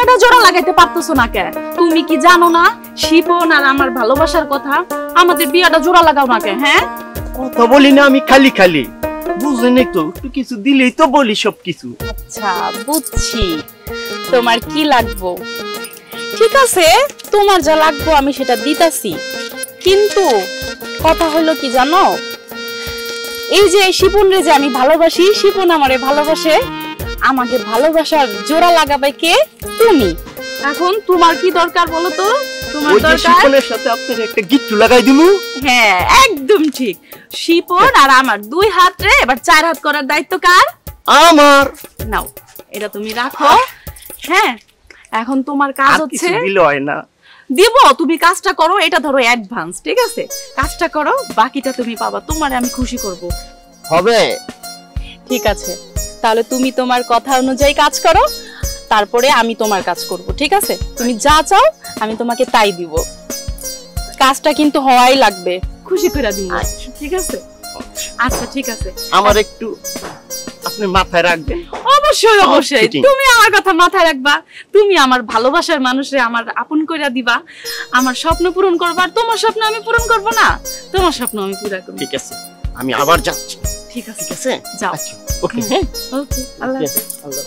বিয়েটা জোড়া লাগাইতে পারতেছো না কেন? তুমি কি জানো না শিপন আর আমার ভালোবাসার কথা? আমাদের বিয়েটা জোড়া লাগাও না কেন? হ্যাঁ, কথা বলি না আমি খালি খালি, বুঝেনি তো, একটু কিছু দিলেই তো বলি সবকিছু। আচ্ছা বুঝছি, তোমার কি লাগবো। ঠিক আছে, তোমার যা লাগবো আমি সেটা দিতাছি, কিন্তু কথা হলো কি জানো, এই যে শিপন রে যে আমি ভালোবাসি, শিপন আমারে ভালোবাসে, আমাকে ভালোবাসার জোড়া লাগাবে কে? তুমি। এখন তোমার কি দরকার বলো তো? তোমার দরকার শিপনের সাথে আপনার একটা গিট্টু লাগাই দিমু। হ্যাঁ একদম ঠিক, শিপন আর আমার 2 হাত রে এবার 4 হাত করার দায়িত্ব কার? আমার। নাও এটা তুমি রাখো। হ্যাঁ, এখন তোমার কাজ হচ্ছে, দিলে হয় না, দিব, তুমি কাজটা করো, এটা ধরো অ্যাডভান্স, ঠিক আছে? কাজটা করো, বাকিটা তুমি পাবা, তোমারে আমি খুশি করব। হবে? ঠিক আছে, তাহলে তুমি তোমার কথা অনুযায়ী কাজ করো, তারপরে আমি তোমার কাজ করব, ঠিক আছে? তুমি যা চাও আমি তোমাকে তাই দিব, কাজটা কিন্তু হওয়াই লাগবে, খুশি করে দিব, ঠিক আছে? আচ্ছা ঠিক আছে, আমার একটু আপনি মাথায় রাখবেন। অবশ্যই অবশ্যই, তুমি আমার কথা মাথায় রাখবা, তুমি আমার ভালোবাসার মানুষে আমার আপন কইরা দিবা, আমার স্বপ্ন পূরণ করবা, আর তোমার স্বপ্ন আমি পূরণ করব না? তোমার স্বপ্ন আমি পুরো করব। ঠিক আছে, আমি আবার যাচ্ছি। ঠিক আছে, ঠিক আছে, যাও। ওকে, ওকে, আল্লাহ হাফেজ। আল্লাহ।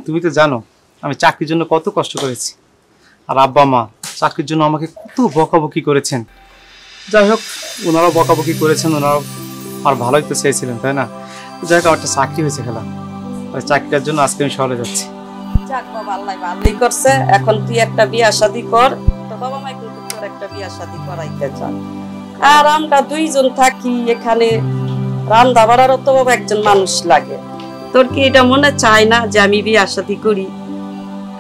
তুমি তো জানো আমি চাকরির জন্য কত কষ্ট করেছি, আর আব্বা মা চাকরির জন্য আমাকে কত বকাবকি করেছেন। যাই হোক, ওনারাও বকাবকি করেছেন, ওনারাও আর ভালোই তো চেয়েছিলেন, তাই না? যাই হোক, আমার একটা চাকরি হয়েছে খেলা, চাকরিটার জন্য আজকে আমি শহরে যাচ্ছি। যাক বাবা, আল্লাহ ভালোই করছে। এখন তুই একটা বিয়া শাদী কর, তো বাবা মা কিন্তু তোর একটা বিয়া শাদী করাইতে চান, আর আমরা 2 জন থাকি এখানে, রান্না বাড়ারও তো বাবা একজন মানুষ লাগে। তোর কি এটা মনে চায় না যে আমি বিয়া শাদী করি?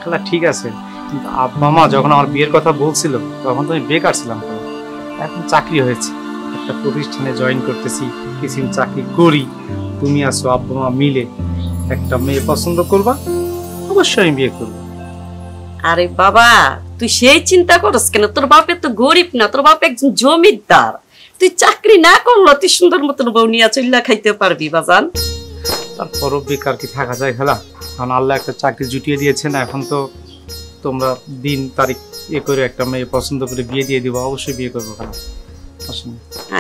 খেলা ঠিক আছে, কিন্তু আব্বা মা যখন আমার বিয়ের কথা বলছিল তখন তো আমি বেকার ছিলাম, এখন চাকরি হয়েছে, একটা প্রতিষ্ঠানে জয়েন করতেছি, কিছু চাকরি করি, তুমি আসো, আব্বা মা মিলে একটা মেয়ে পছন্দ করবা, অবশ্যই আমি বিয়ে করবো। আরে বাবা, তুই সেই চিন্তা করস কেন? তোর বাপে তো গরিব না, তোর বাপ একজন জমিদার। তুই চাকরি না করলো তুই সুন্দর মতন বউ নিয়ে চল্লা খাইতে পারবি বাজান। তারপরও বেকার কি থাকা যায় খেলা? কারণ আল্লাহ একটা চাকরি জুটিয়ে দিয়েছেন, এখন তো তোমরা দিন তারিখ করে একটা মেয়ে পছন্দ করে বিয়ে দিয়ে দিবো, অবশ্যই বিয়ে করবো খেলা।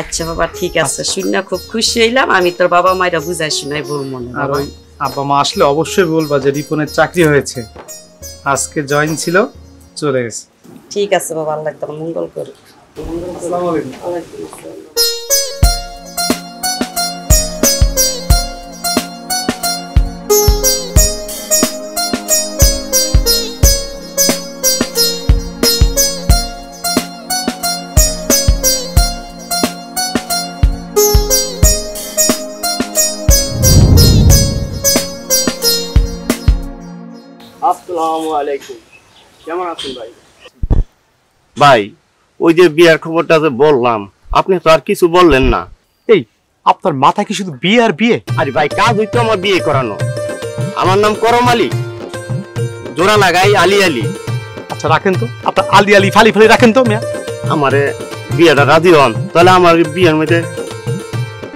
আচ্ছা বাবা ঠিক আছে, শুনে খুব খুশি হইলাম। আমি তোর বাবা মায়েরা বুঝাই শুনাই বলবো না। আর ওই আব্বা মা আসলে অবশ্যই বলবা যে রিপনের চাকরি হয়েছে, আজকে জয়েন ছিল, চলে গেছে। ঠিক আছে বাবা, আল্লাহ তোর মঙ্গল করুক। আসসালামু আলাইকুম। ওয়ালাইকুম আসসালাম। আসসালামু আলাইকুম, কেমন আছেন ভাই? ভাই, ওই যে বিয়ের খবরটা যে বললাম, আপনি তো আর কিছু বললেন না। এই আপনার মাথায় কি শুধু বিয়ে আর বিয়ে? আরে ভাই, কাজ হইতো আমার বিয়ে করানো। আমার নাম করম আলী, জোড়া লাগাই আলী আলী। আচ্ছা রাখেন তো, আপনার আলী আলী ফালি ফালি রাখেন তো মিয়া। আমারে বিয়েটা রাজি হন, তাহলে আমার বিয়ের মধ্যে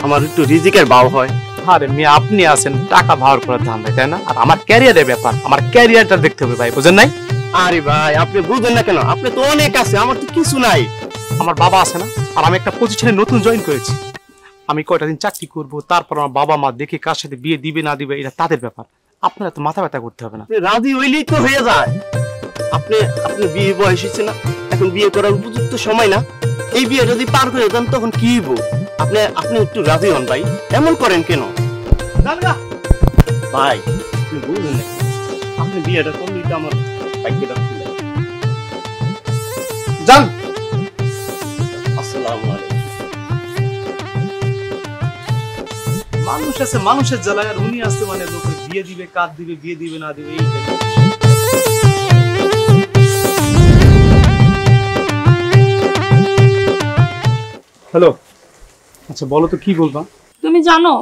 আমার একটু রিজিকের ভাও হয়। আরে মিয়া, আপনি আছেন টাকা ভাওয়ার করার ধান, তাই না? আর আমার ক্যারিয়ারের ব্যাপার, আমার ক্যারিয়ারটা দেখতে হবে ভাই, বুঝেন নাই? আরে ভাই, আপনি বুঝেন না কেন? আপনি তো অনেক আছে, আমার তো কিছু নাই। আমার বাবা আছে না, আর আমি একটা প্রতিষ্ঠানে নতুন জয়েন করেছি, আমি কয়টা দিন চাকরি করব, তারপর আমার বাবা মা দেখে কার সাথে বিয়ে দিবে না দিবে এটা তাদের ব্যাপার, আপনারা তো মাথা ব্যথা করতে হবে না। রাজি হইলেই তো হয়ে যায়। আপনি আপনি বিয়ে বয়স হয়েছে না, এখন বিয়ে করার উপযুক্ত সময় না। এই বিয়ে যদি পার করে দেন তখন কি হইব? আপনি আপনি একটু রাজি হন ভাই, এমন করেন কেন ভাই? আপনি বুঝলেন না, আপনি বিয়েটা করলেই তো আমার ভাগ্যটা খুলে। যান। আসসালামু আলাইকুম। মানুষ আছে মানুষের জ্বালায়, আর উনি আছে মানে লোকের বিয়ে দিবে, কাজ দিবে, বিয়ে দিবে না দিবে এইটাই। হ্যালো, আচ্ছা বলো তো কি বলবা? তুমি জানো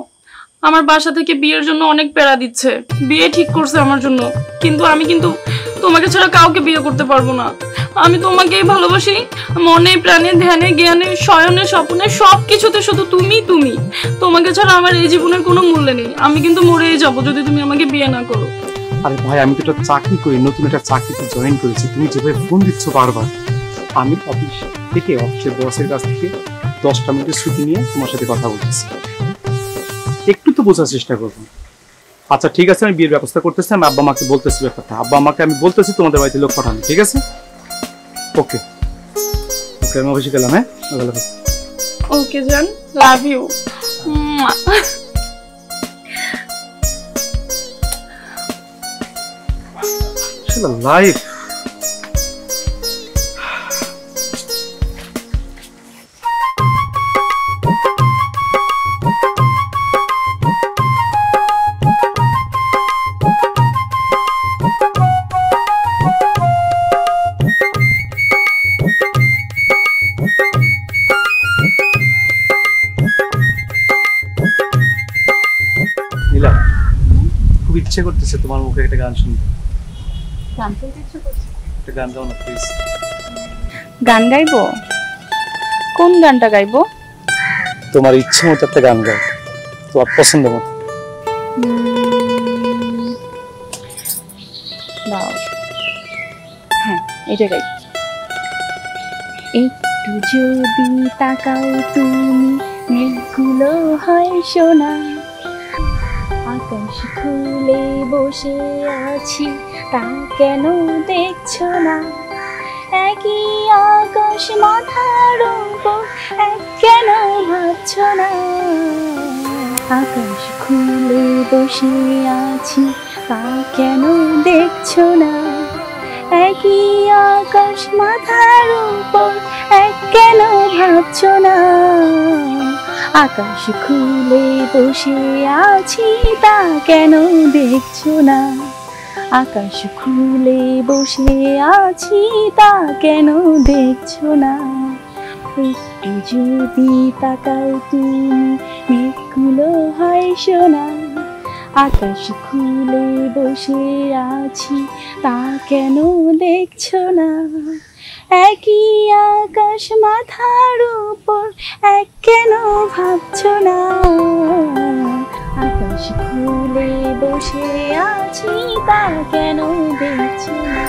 আমার বাসা থেকে বিয়ের জন্য অনেক প্যারা দিচ্ছে, বিয়ে ঠিক করছে আমার জন্য, কিন্তু আমি তোমাকে ছাড়া কাউকে বিয়ে করতে পারবো না। আমি তোমাকেই ভালোবাসি, মনে প্রাণে ধ্যানে জ্ঞানে শয়নে স্বপ্নে সবকিছুতে শুধু তুমি। তোমাকে ছাড়া আমার এই জীবনের কোনো মূল্য নেই। আমি কিন্তু মরেই যাবো যদি তুমি আমাকে বিয়ে না করো। আরে ভাই, আমি তো একটা চাকরি করি, নতুন একটা চাকরিতে জয়েন করেছি। তুমি যেভাবে ফোন দিচ্ছ বারবার, আমি অফিসের বসের কাছ থেকে 10টা মিনিটের ছুটি নিয়ে তোমার সাথে কথা বলতেছি। একটু তো বোঝার চেষ্টা করবো। আচ্ছা ঠিক আছে, আমি বিয়ের ব্যবস্থা করতেছি। আমি আব্বা মাকে বলতেছি ব্যাপারটা, আব্বা মাকে আমি বলতেছি তোমাদের বাড়িতে লোক পাঠানো, ঠিক আছে? ওকে ওকে, আমি অফিসে গেলাম। হ্যাঁ, ওকে জান, লাভ ইউ। লাইফ নীলা, খুব ইচ্ছে করতেছে তোমার মুখে একটা গান শুনতে। একটা গান গাও না প্লিজ। গান গাইবো? কোন গানটা গাইবো? তোমার ইচ্ছে মতো একটা গান গাও, তোমার পছন্দ মতো। হ্যাঁ, এটা গাই। একটু যদি তাকাও তুমি, মেঘগুলো হয় সোনা, আকাশ খুলে বসে আছি, তা কেন দেখছো না? একই আকাশ মাথার উপর, কেন ভাবছো না? আকাশ খুলে বসে আছি, তা কেন দেখছো না? একই আকাশ মাথার উপর, কেন ভাবছো না? আকাশ খুলে বসে আছি, তা কেন দেখছো না? আকাশ খুলে বসে আছি, তা কেন দেখছো না? একটু যদি তাকাও তুমি, মেঘগুলো হয় সোনা, আকাশ খুলে বসে আছি, তা কেন দেখছো না? একই আকাশ মাথার উপর, কেন ভাবছো না? আকাশ খুলে বসে আছি, তা কেন দেখছো না?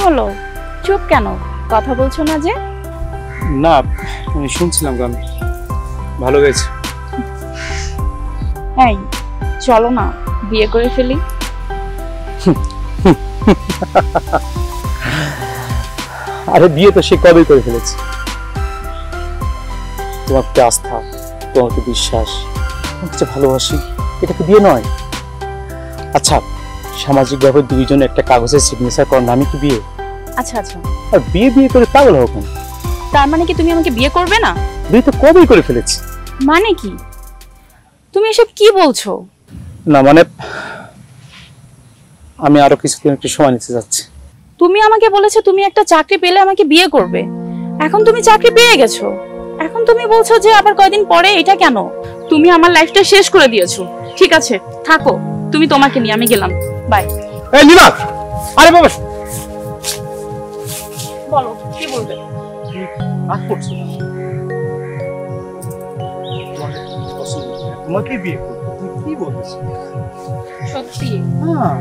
হলো? চুপ কেন? কথা বলছো না যে? না, আমি শুনছিলাম গান, ভালো গেছে। এই চলো না বিয়ে করে ফেলি। আরে বিয়ে তো সে কবেই করে ফেলেছে। তোমাকে আস্থা, তোমাকে বিশ্বাস, তোমাকে ভালোবাসি, এটা কি বিয়ে নয়? আচ্ছা, সামাজিকভাবে দুইজন একটা কাগজে সিগনেচার করার নামই কি বিয়ে? আচ্ছা আচ্ছা, আর বিয়ে বিয়ে করে পাগল হও কেন? তার মানে কি তুমি আমাকে বিয়ে করবে না? বিয়ে তো কবেই করে ফেলেছি। মানে কি তুমি এসব কি বলছো? না মানে আমি আরো কিছুদিন একটু সময় নিতে যাচ্ছি। তুমি আমাকে বলেছো তুমি একটা চাকরি পেলে আমাকে বিয়ে করবে, এখন তুমি চাকরি পেয়ে গেছো, এখন তুমি বলছো যে আবার কয়দিন পরে, এটা কেন? তুমি আমার লাইফটা শেষ করে দিয়েছো। ঠিক আছে থাকো, তুমি তোমাকে নিয়ে, আমি গেলাম, বাই। এই নীলা, আরে বাবা, বলো কি বলবে? রাগ করছো? তোমাকে বিয়ে করবো, তুমি কি বলছো? সত্যি? হ্যাঁ।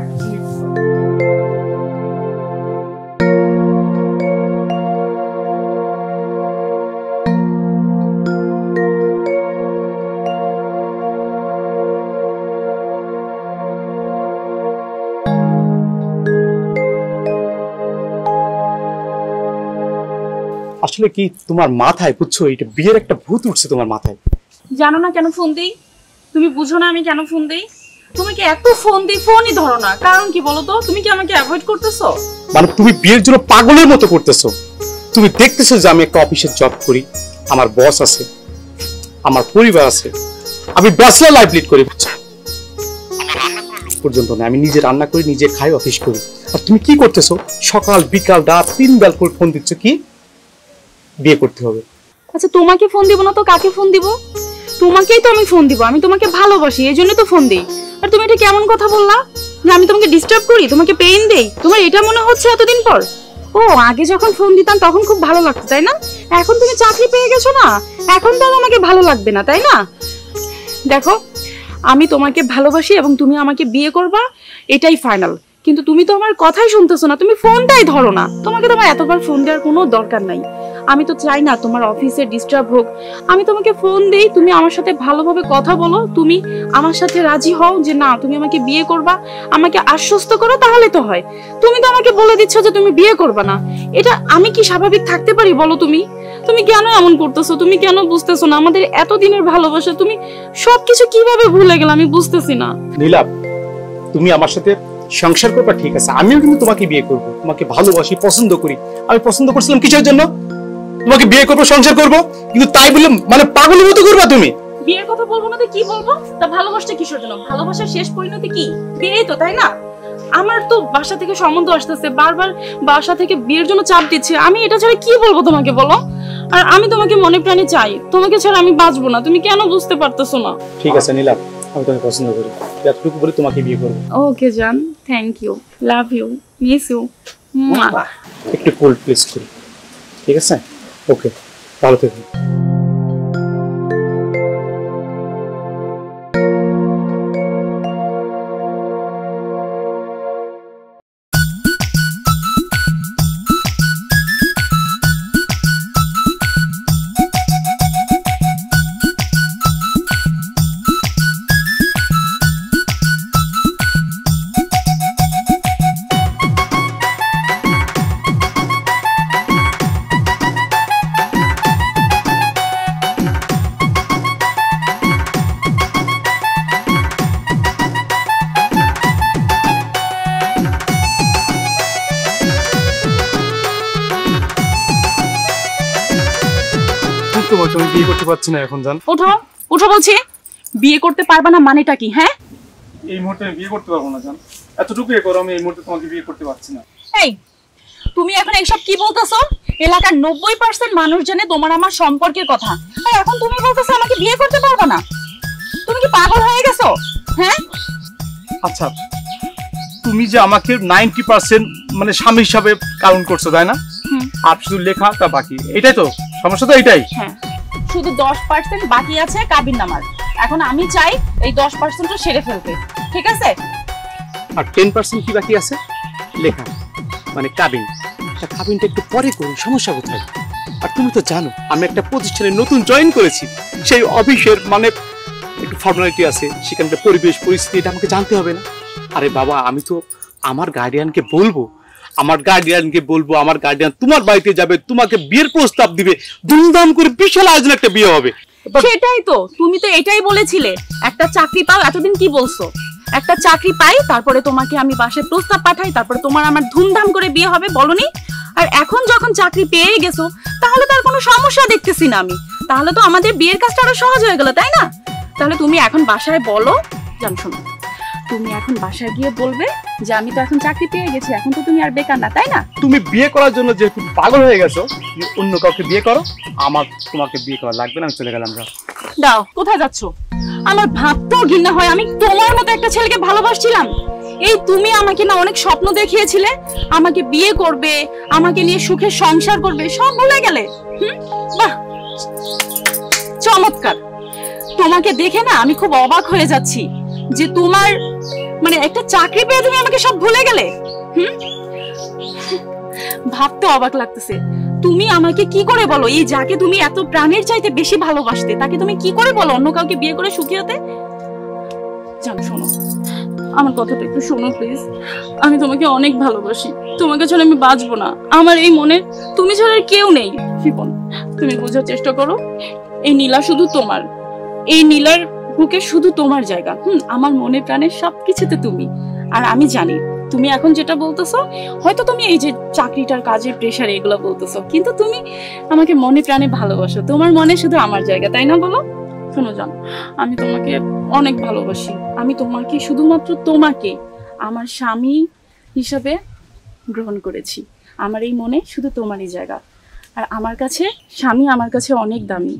আসলে কি তোমার মাথায়, বুঝছো, এটা বিয়ের একটা ভূত উঠছে তোমার মাথায়। জানো না কেন ফোন দেই? তুমি বুঝো না আমি কেন ফোন দেই? তোমাকে এত ফোন দিই, ফোনই ধরো না, কারণ কি বলো তো? তুমি কি আমাকে অ্যাভয়েড করতেছো? মানে তুমি বিয়ের জন্য পাগলের মতো করতেছো। তুমি দেখতেছো যে আমি একটা অফিসের জব করি, আমার বস আছে, আমার পরিবার আছে, আমি ব্যাচেলর লাইফ লিড করি, বুঝছো? আমার রান্না করার লোক পর্যন্ত না, আমি নিজে রান্না করি, নিজে খাই, অফিস করি। আর তুমি কি করতেছো? সকাল বিকাল রাত 3 বেল করে ফোন দিচ্ছ কি বিয়ে করতে হবে। আচ্ছা তোমাকে ফোন দিব না তো কাকে ফোন দিব? তোমাকেই তো আমি ফোন দিব, আমি তোমাকে ভালোবাসি এই জন্য তো ফোন দেই। আর তুমি এটা কেমন কথা বললা যে আমি তোমাকে ডিস্টার্ব করি, তোমাকে পেইন দেই? তোমার এটা মনে হচ্ছে এতদিন পর? ও আগে যখন ফোন দিতাম তখন খুব ভালো লাগতো তাই না? এখন তুমি চাকরি পেয়ে গেছো না, এখন তো আমাকে ভালো লাগবে না তাই না? দেখো আমি তোমাকে ভালোবাসি এবং তুমি আমাকে বিয়ে করবা, এটাই ফাইনাল। কিন্তু তুমি তো আমার কথাই শুনতেছো না, তুমি ফোনটাই ধরো না। তোমাকে তো আমার এতবার ফোন দেওয়ার কোনো দরকার নাই। আমি তো চাই না তোমার অফিসে ডিস্টার্ব হোক। আমি তোমাকে ফোন দেই, তুমি আমার সাথে ভালোভাবে কথা বলো, তুমি আমার সাথে রাজি হও যে না তুমি আমাকে বিয়ে করবা, আমাকে আশ্বস্ত করো, তাহলে তো হয়। তুমি তো আমাকে বলে দিচ্ছ যে তুমি বিয়ে করবা না, এটা আমি কি স্বাভাবিক থাকতে পারি বলো? তুমি তুমি কেন এমন করতেছো? তুমি কেন বুঝতেছো না আমাদের এতদিনের ভালোবাসা? তুমি সবকিছু কিভাবে ভুলে গেলে আমি বুঝতেছি না। নীলা, তুমি আমার সাথে সংসার করবা ঠিক আছে, আমিও কিন্তু তোমাকে বিয়ে করব, তোমাকে ভালোবাসি, পছন্দ করি। আমি পছন্দ করছিলাম কিসের জন্য? তোমাকে বিয়ে করবো, সংসার করবো, কিন্তু তাই বলে মানে পাগলের মতো করবা তুমি? বিয়ের কথা বলবো না তো কি বলবো? তা ভালোবাসতে কিসের জন্য? ভালোবাসার শেষ পরিণতি কি? বিয়ে তো, তাই না? আমার তো বাসা থেকে সম্বন্ধ আসতেছে, বারবার বাসা থেকে বিয়ের জন্য চাপ দিচ্ছে, আমি এটা ছাড়া কি বলবো তোমাকে বলো? আর আমি তোমাকে মনে প্রাণে চাই, তোমাকে ছাড়া আমি বাঁচবো না। তুমি কেন বুঝতে পারতেছো না? ঠিক আছে নীলা, আমি তোমাকে পছন্দ করি, এতটুকু বলে তোমাকে বিয়ে করবো। ওকে জান, thank you, love you, miss you. একটু কোল্ড প্লেস করি, ঠিক আছে? ওকে, ভালো থেকো। তোমাকে আমি বিয়ে করতে পারছি না এখন, জান। ওঠো ওঠো বলছি। বিয়ে করতে পারবা না মানেটা কি? হ্যাঁ, এই মুহূর্তে আমি বিয়ে করতে পারবো না, জান। এতটুকু এ করো, আমি এই মুহূর্তে তোমাকে বিয়ে করতে পারছি না। এই তুমি এখন এইসব কি বলতেছো? এলাকার 90% মানুষ জানে তোমার আমার সম্পর্কের কথা, আর এখন তুমি বলতেছো আমাকে বিয়ে করতে পারবা না? তুমি কি পাগল হয়ে গেছো? হ্যাঁ আচ্ছা, তুমি যে আমাকে 90% মানে স্বামী হিসাবে কাউন্ট করছো, তাই না? আর শুধু লেখাটা বাকি, এটাই তো সমস্যা, তো এটাই। হ্যাঁ, শুধু 10% বাকি আছে কাবিন নামার। এখন আমি চাই এই 10%টা সেরে ফেলতে, ঠিক আছে? আর 10% কি বাকি আছে? লেখা, মানে কাবিন। কাবিনটা একটু পরে করুন, সমস্যা কোথায়? আর তুমি তো জানো আমি একটা প্রতিষ্ঠানে নতুন জয়েন করেছি, সেই অফিসের মানে একটু ফর্মালিটি আছে, সেখানকার পরিবেশ পরিস্থিতি এটা আমাকে জানতে হবে না? আরে বাবা, আমি তো আমার গার্ডিয়ানকে বলবো আমার গার্ডিয়ানকে বলবো, আমার গার্ডিয়ান তোমার বাড়িতে যাবে, তোমাকে বিয়ের প্রস্তাব দিবে, ধুমধাম করে বিশাল আয়োজন একটা বিয়ে হবে। সেটাই তো, তুমি তো এটাই বলেছিলে একটা চাকরি পাও। এতদিন কি বলছো? একটা চাকরি পাই, তারপরে তোমাকে আমি বাসায় প্রস্তাব পাঠাই, তারপরে তোমার আমার ধুমধাম করে বিয়ে হবে, বলনি? আর এখন যখন চাকরি পেয়ে গেছো, তাহলে তার কোনো সমস্যা দেখতেছি না আমি। তাহলে তো আমাদের বিয়ের কাজটা আরো সহজ হয়ে গেল, তাই না? তাহলে তুমি এখন বাসায় বলো, জান শোনো, তুমি এখন বাসায় গিয়ে বলবে যে আমি তো এখন চাকরি পেয়ে গেছি, এখন তো তুমি আর বেকার না, তাই না? তুমি বিয়ে করার জন্য যেহেতু পাগল হয়ে গেছো, তুমি অন্য কাউকে বিয়ে করো, আমার তোমাকে বিয়ে করা লাগবে না, আমি চলে গেলাম। দাও, কোথায় যাচ্ছ? আমার ভাবতেও ঘৃণা হয়, আমি তোমার মতো একটা ছেলেকে ভালোবাসছিলাম। এই তুমি আমাকে না অনেক স্বপ্ন দেখিয়েছিলে, আমাকে বিয়ে করবে, আমাকে নিয়ে সুখে সংসার করবে, সব ভুলে গেলে। বাহ, চমৎকার। তোমাকে দেখে না আমি খুব অবাক হয়ে যাচ্ছি যে তোমার মানে একটা চাকরি পেয়ে তুমি আমাকে সব ভুলে গেলে। ভাবতে অবাক লাগতেছে। তুমি আমাকে কি করে বলো, এই যাকে তুমি এত প্রাণের চাইতে বেশি ভালোবাসতে, তাকে তুমি কি করে বলো অন্য কাউকে বিয়ে করে সুখী হতে? জান শোনো, আমার কথাটা একটু শোনো প্লিজ। আমি তোমাকে অনেক ভালোবাসি, তোমাকে ছাড়া আমি বাঁচবো না। আমার এই মনে তুমি ছাড়া আর কেউ নেই। শিপন, তুমি বোঝার চেষ্টা করো, এই নীলা শুধু তোমার, এই নীলার বুকে শুধু তোমার জায়গা। আমার মনে প্রাণে সবকিছুতে তুমি। আর আমি জানি তুমি এখন যেটা বলতেছো, হয়তো তুমি এই যে চাকরিটার কাজের প্রেশার এগুলো বলতেছো, কিন্তু তুমি আমাকে মনে প্রাণে ভালোবাসো, তোমার মনে শুধু আমার জায়গা, তাই না? বলো। শোনো জান, আমি তোমাকে অনেক ভালোবাসি। আমি তোমাকে, শুধুমাত্র তোমাকে আমার স্বামী হিসাবে গ্রহণ করেছি। আমার এই মনে শুধু তোমারই জায়গা। আর আমার কাছে স্বামী আমার কাছে অনেক দামি।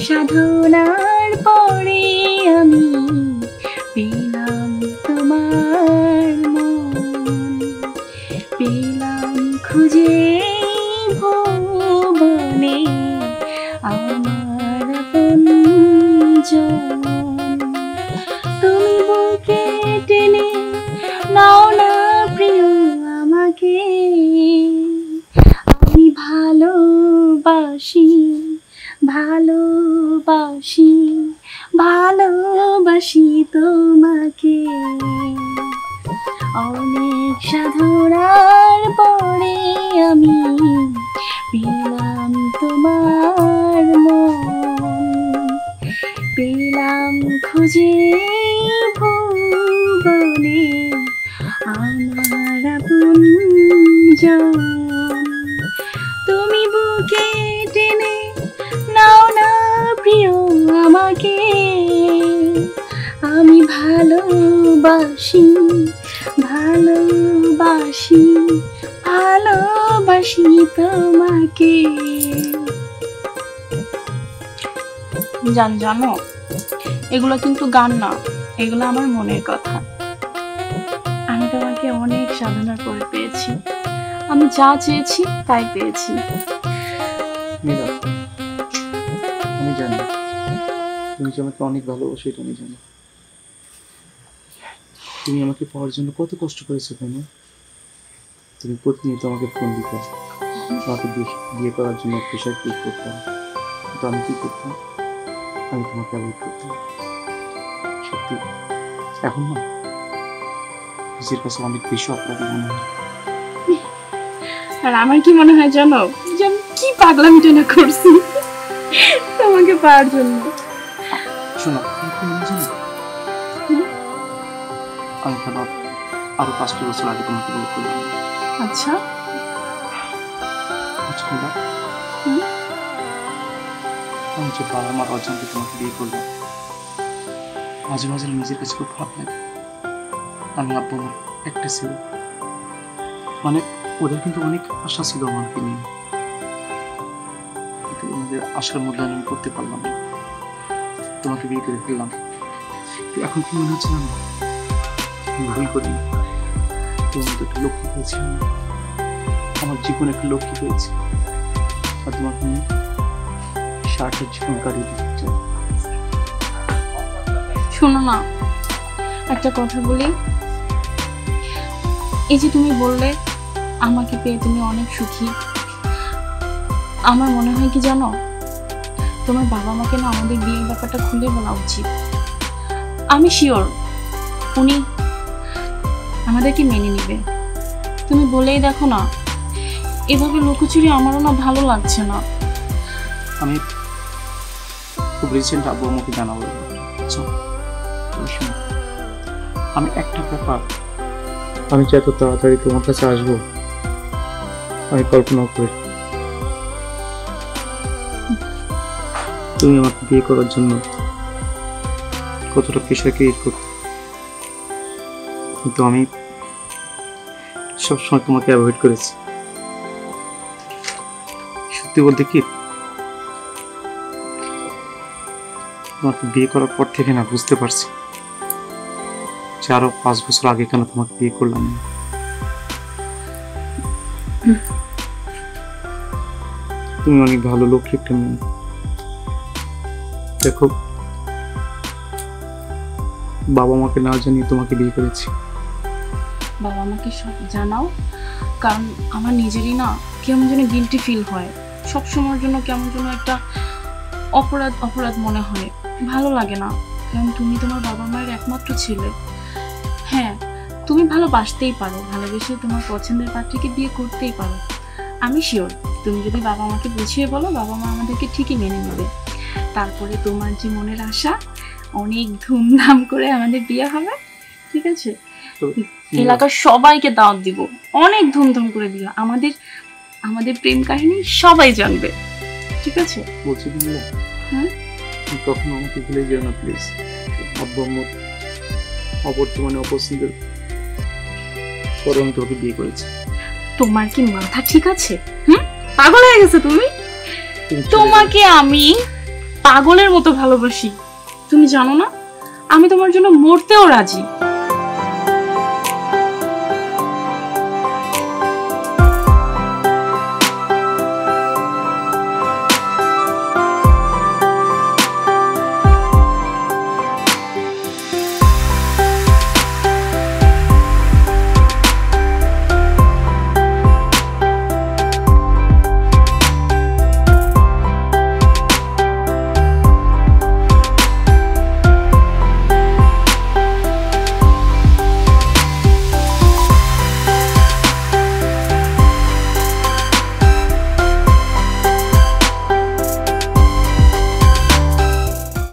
সাধনার পরে আমি পেলাম তোমার মন, পেলাম খুঁজে ভুবনে আমার আপনজন। তুমি বুকে টেনে নাও না প্রিয় আমাকে, আমি ভালোবাসি ভালোবাসি ভালোবাসি তোমাকে। অনেক সাধনার পরে আমি পেলাম তোমার মন, পেলাম খুঁজে ভুবনে আমার আপনজন। তুমি বুকে টেনে নাও না প্রিয় আমাকে, আমি ভালোবাসি ভালোবাসি ভালোবাসি তোমাকে। জানো, এগুলো কিন্তু গান না, এগুলো আমার মনের কথা। আমি তোমাকে অনেক সাধনার পরে পেয়েছি, আমি যা চেয়েছি তাই পেয়েছি। আমি জানি তুমি যে আমাকে অনেক ভালোবাসো, এটা আমি জানি। তুমি আমাকে পাওয়ার জন্য কত কষ্ট করেছো। তুমি প্রতিনিয়ত আমাকে ফোন দিতে, আমাকে বিয়ে করার জন্য প্রেশার ক্রিয়েট করতাম, কিন্তু আমি কি করতাম? আমি তোমাকে অ্যাভয়েড করতাম। সত্যি এখন না নিজের কাছে অনেক বেশি অপরাধী মনে হয়। আর আমার কি মনে হয় জানো, যে আমি কি পাগলামিটা না করছি তোমাকে পাওয়ার জন্য। শোনো, আমি কেন আরো 5টি বছর আগে তোমাকে বিয়ে করলাম। আচ্ছা, আমি যে বাবা মার অজান্তে তোমাকে বিয়ে করলাম, মাঝে মাঝে নিজের কাছে খুব খারাপ লাগে। আমি আব্বু আমার একটা ছিল, মানে ওদের কিন্তু অনেক আশা ছিল আমাকে নিয়ে, কিন্তু ওদের আশার মধ্যে আমি করতে পারলাম না, তোমাকে বিয়ে করে ফেললাম। এখন কি মনে হচ্ছে জানো, ভুল করি তোমার তো একটা লক্ষ্মী পেয়েছি আমার জীবনে একটা লক্ষ্মী পেয়েছি আর তোমাকে নিয়ে সারাটা জীবন কাটিয়ে দিতে চাই। শোনো না, একটা কথা বলি। এই যে তুমি বললে আমাকে পেয়ে তুমি অনেক সুখী, আমার মনে হয় কি জানো, তোমার বাবা মাকে না আমাদের বিয়ের ব্যাপারটা খুলে বলা উচিত। আমি শিওর উনি আমাদেরকে মেনে নেবে। তুমি বলেই দেখো না, এভাবে লুকোচুরি আমারও না ভালো লাগছে না। আমি খুব রিসেন্ট আব্বু আমাকে জানাবো। আমি একটা ব্যাপার, আমি যে এত তাড়াতাড়ি তোমার কাছে আসবো আমি কল্পনা করি। তুমি আমাকে বিয়ে করার জন্য কতটা প্রেশার ক্রিয়েট করতে, কিন্তু আমি সবসময় তোমাকে অ্যাভয়েড করেছি। সত্যি বলতে কি, তোমাকে বিয়ে করার পর থেকে না বুঝতে পারছি যে আরো 5 বছর আগে কেন তোমাকে বিয়ে করলাম না। তুমি অনেক ভালো লক্ষ্মী একটা মেয়ে। দেখো, বাবা মাকে না জানিয়ে তোমাকে বিয়ে করেছি। বাবা আমাকে সব জানাও, কারণ আমার নিজেরই না কেমন যেন গিল্টি ফিল হয় সব সময়ের জন্য, কেমন যেন একটা অপরাধ অপরাধ মনে হয়, ভালো লাগে না। কারণ তুমি তোমার বাবা মায়ের একমাত্র ছেলে। হ্যাঁ, তুমি ভালোবাসতেই পারো, ভালোবেসে তোমার পছন্দের পাত্রীকে বিয়ে করতেই পারো। আমি শিওর তুমি যদি বাবা মাকে বুঝিয়ে বলো, বাবা মা আমাদেরকে ঠিকই মেনে নেবে। তারপরে তোমার যে মনের আশা, অনেক ধুমধাম করে আমাদের বিয়ে হবে, ঠিক আছে? এলাকার সবাইকে দাওয়াত দিব, অনেক ধুমধাম করে বিয়ে। আমাদের প্রেম কাহিনী সবাই জানবে, ঠিক আছে? বলছি বুঝলে, কখনো আমাকে ভুলে যেও না প্লিজ। আব্বু আম্মু অবর্তমানে অপছন্দের পর আমি তোকে বিয়ে করেছি। তোমার কি মাথা ঠিক আছে? পাগল হয়ে গেছে তুমি? তোমাকে আমি পাগলের মতো ভালোবাসি, তুমি জানো না? আমি তোমার জন্য মরতেও রাজি।